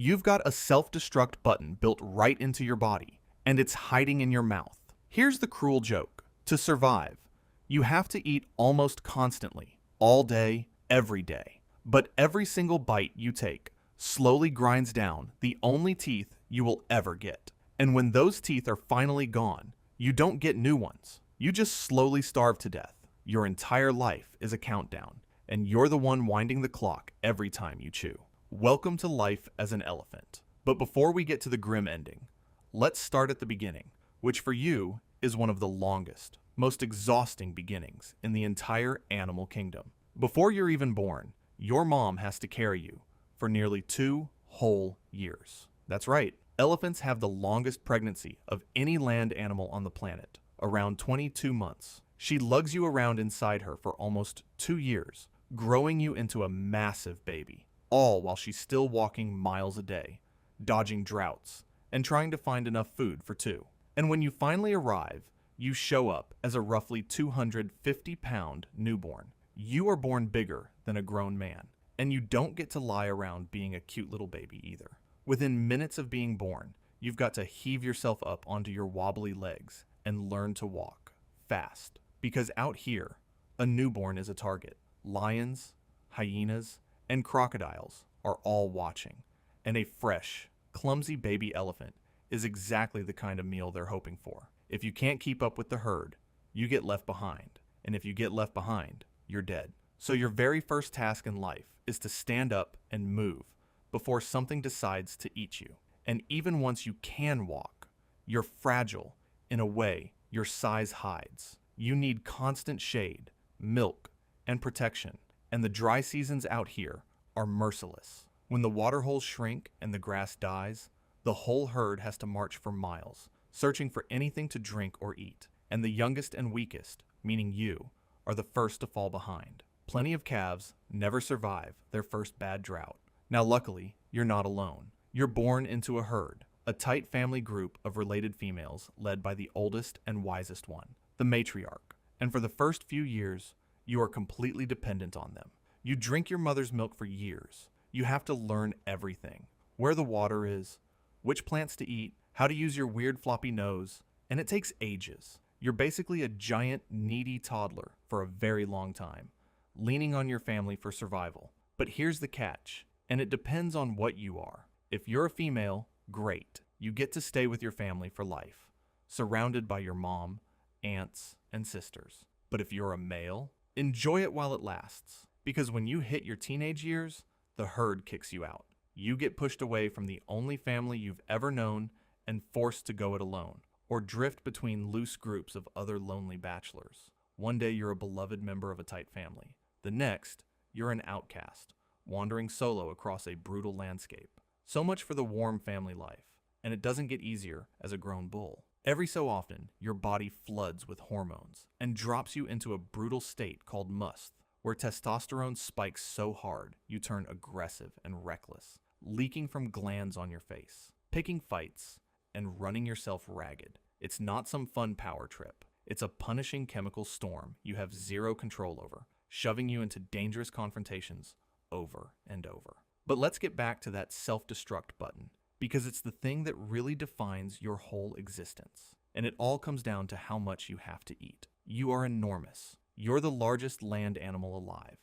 You've got a self-destruct button built right into your body, and it's hiding in your mouth. Here's the cruel joke. To survive, you have to eat almost constantly, all day, every day. But every single bite you take slowly grinds down the only teeth you will ever get. And when those teeth are finally gone, you don't get new ones. You just slowly starve to death. Your entire life is a countdown, and you're the one winding the clock every time you chew. Welcome to life as an elephant. But before we get to the grim ending, let's start at the beginning, which for you is one of the longest, most exhausting beginnings in the entire animal kingdom. Before you're even born, your mom has to carry you for nearly 2 whole years. That's right, elephants have the longest pregnancy of any land animal on the planet, around 22 months. She lugs you around inside her for almost 2 years, growing you into a massive baby, all while she's still walking miles a day, dodging droughts, and trying to find enough food for 2. And when you finally arrive, you show up as a roughly 250-pound newborn. You are born bigger than a grown man, and you don't get to lie around being a cute little baby either. Within minutes of being born, you've got to heave yourself up onto your wobbly legs and learn to walk fast. Because out here, a newborn is a target. Lions, hyenas, and crocodiles are all watching, and a fresh, clumsy baby elephant is exactly the kind of meal they're hoping for. If you can't keep up with the herd, you get left behind, and if you get left behind, you're dead. So your very first task in life is to stand up and move before something decides to eat you. And even once you can walk, you're fragile in a way your size hides. You need constant shade, milk, and protection, and the dry seasons out here are merciless. When the water holes shrink and the grass dies, the whole herd has to march for miles, searching for anything to drink or eat, and the youngest and weakest, meaning you, are the first to fall behind. Plenty of calves never survive their first bad drought. Now luckily, you're not alone. You're born into a herd, a tight family group of related females led by the oldest and wisest one, the matriarch. And for the first few years, you are completely dependent on them. You drink your mother's milk for years. You have to learn everything. Where the water is, which plants to eat, how to use your weird floppy nose, and it takes ages. You're basically a giant, needy toddler for a very long time, leaning on your family for survival. But here's the catch, and it depends on what you are. If you're a female, great. You get to stay with your family for life, surrounded by your mom, aunts, and sisters. But if you're a male, enjoy it while it lasts, because when you hit your teenage years, the herd kicks you out. You get pushed away from the only family you've ever known and forced to go it alone, or drift between loose groups of other lonely bachelors. One day you're a beloved member of a tight family. The next, you're an outcast, wandering solo across a brutal landscape. So much for the warm family life, and it doesn't get easier as a grown bull. Every so often, your body floods with hormones and drops you into a brutal state called musth, where testosterone spikes so hard you turn aggressive and reckless, leaking from glands on your face, picking fights, and running yourself ragged. It's not some fun power trip. It's a punishing chemical storm you have zero control over, shoving you into dangerous confrontations over and over. But let's get back to that self-destruct button, because it's the thing that really defines your whole existence. And it all comes down to how much you have to eat. You are enormous. You're the largest land animal alive,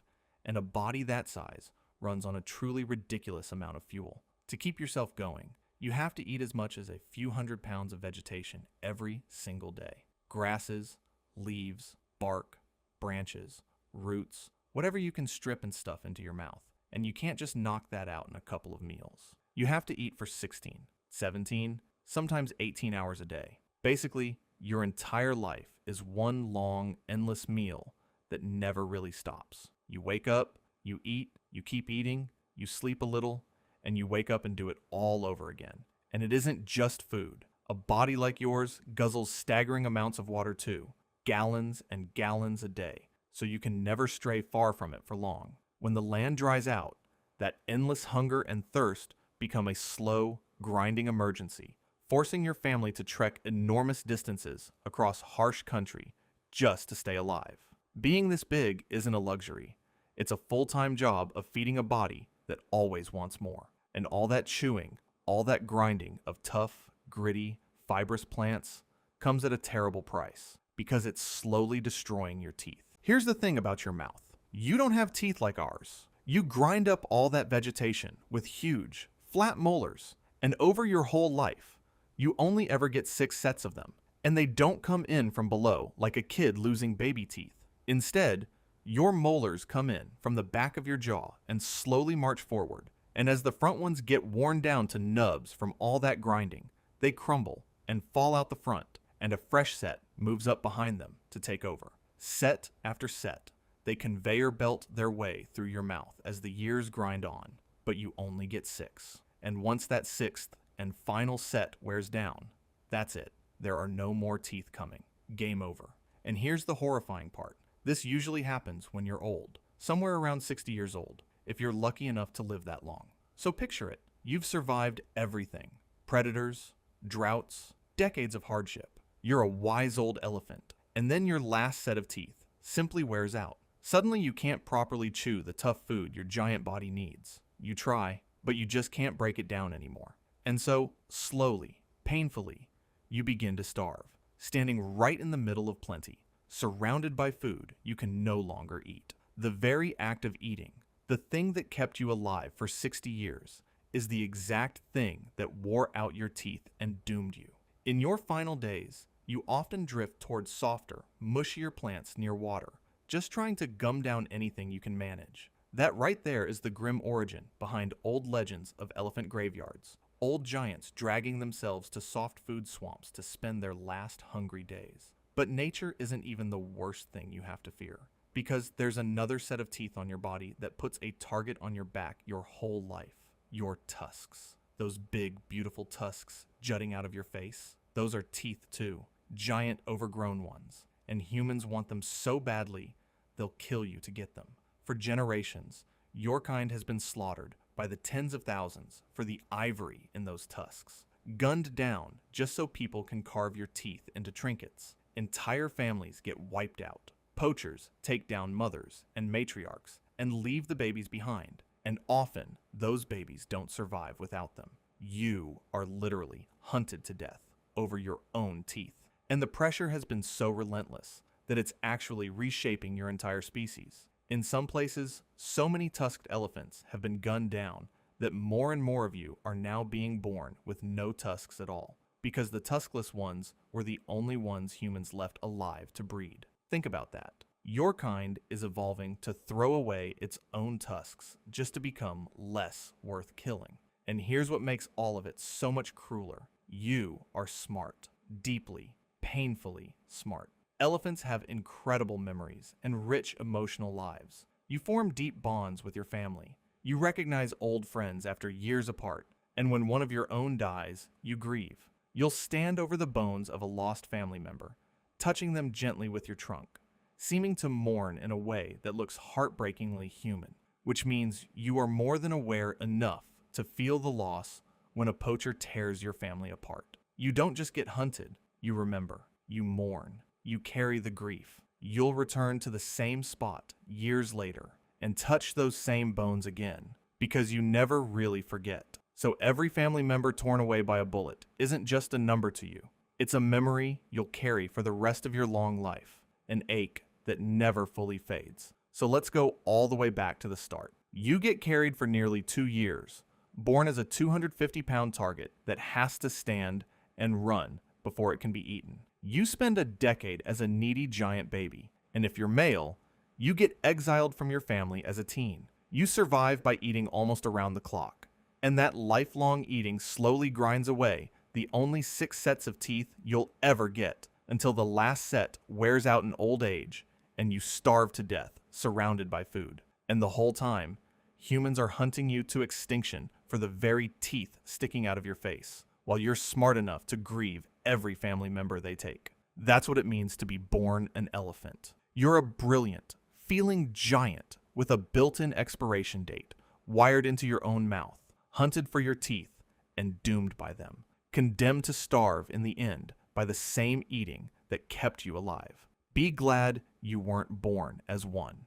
and a body that size runs on a truly ridiculous amount of fuel. To keep yourself going, you have to eat as much as a few hundred pounds of vegetation every single day. Grasses, leaves, bark, branches, roots, whatever you can strip and stuff into your mouth. And you can't just knock that out in a couple of meals. You have to eat for 16, 17, sometimes 18 hours a day. Basically, your entire life is one long, endless meal that never really stops. You wake up, you eat, you keep eating, you sleep a little, and you wake up and do it all over again. And it isn't just food. A body like yours guzzles staggering amounts of water too, gallons and gallons a day, so you can never stray far from it for long. When the land dries out, that endless hunger and thirst become a slow, grinding emergency, forcing your family to trek enormous distances across harsh country just to stay alive. Being this big isn't a luxury. It's a full-time job of feeding a body that always wants more. And all that chewing, all that grinding of tough, gritty, fibrous plants comes at a terrible price because it's slowly destroying your teeth. Here's the thing about your mouth. You don't have teeth like ours. You grind up all that vegetation with huge, flat molars, and over your whole life, you only ever get 6 sets of them. And they don't come in from below like a kid losing baby teeth. Instead, your molars come in from the back of your jaw and slowly march forward. And as the front ones get worn down to nubs from all that grinding, they crumble and fall out the front, and a fresh set moves up behind them to take over. Set after set, they conveyor belt their way through your mouth as the years grind on, but you only get 6. And once that 6th and final set wears down, that's it. There are no more teeth coming. Game over. And here's the horrifying part. This usually happens when you're old, somewhere around 60 years old, if you're lucky enough to live that long. So picture it. You've survived everything. Predators, droughts, decades of hardship. You're a wise old elephant. And then your last set of teeth simply wears out. Suddenly you can't properly chew the tough food your giant body needs. You try, but you just can't break it down anymore. And so, slowly, painfully, you begin to starve, standing right in the middle of plenty, surrounded by food you can no longer eat. The very act of eating, the thing that kept you alive for 60 years, is the exact thing that wore out your teeth and doomed you. In your final days, you often drift towards softer, mushier plants near water, just trying to gum down anything you can manage. That right there is the grim origin behind old legends of elephant graveyards. Old giants dragging themselves to soft food swamps to spend their last hungry days. But nature isn't even the worst thing you have to fear, because there's another set of teeth on your body that puts a target on your back your whole life. Your tusks. Those big, beautiful tusks jutting out of your face. Those are teeth too. Giant, overgrown ones. And humans want them so badly, they'll kill you to get them. For generations, your kind has been slaughtered by the tens of thousands for the ivory in those tusks, gunned down just so people can carve your teeth into trinkets. Entire families get wiped out. Poachers take down mothers and matriarchs and leave the babies behind, and often those babies don't survive without them. You are literally hunted to death over your own teeth. And the pressure has been so relentless that it's actually reshaping your entire species. In some places, so many tusked elephants have been gunned down that more and more of you are now being born with no tusks at all, because the tuskless ones were the only ones humans left alive to breed. Think about that. Your kind is evolving to throw away its own tusks just to become less worth killing. And here's what makes all of it so much crueler. You are smart, deeply, painfully smart. Elephants have incredible memories and rich emotional lives. You form deep bonds with your family. You recognize old friends after years apart, and when one of your own dies, you grieve. You'll stand over the bones of a lost family member, touching them gently with your trunk, seeming to mourn in a way that looks heartbreakingly human, which means you are more than aware enough to feel the loss when a poacher tears your family apart. You don't just get hunted, you remember, you mourn. You carry the grief. You'll return to the same spot years later and touch those same bones again because you never really forget. So every family member torn away by a bullet isn't just a number to you. It's a memory you'll carry for the rest of your long life, an ache that never fully fades. So let's go all the way back to the start. You get carried for nearly 2 years, born as a 250-pound target that has to stand and run before it can be eaten. You spend a decade as a needy giant baby, and if you're male, you get exiled from your family as a teen. You survive by eating almost around the clock, and that lifelong eating slowly grinds away the only 6 sets of teeth you'll ever get until the last set wears out in old age and you starve to death, surrounded by food. And the whole time, humans are hunting you to extinction for the very teeth sticking out of your face, while you're smart enough to grieve every family member they take. That's what it means to be born an elephant. You're a brilliant, feeling giant with a built-in expiration date, wired into your own mouth, hunted for your teeth, and doomed by them, condemned to starve in the end by the same eating that kept you alive. Be glad you weren't born as one.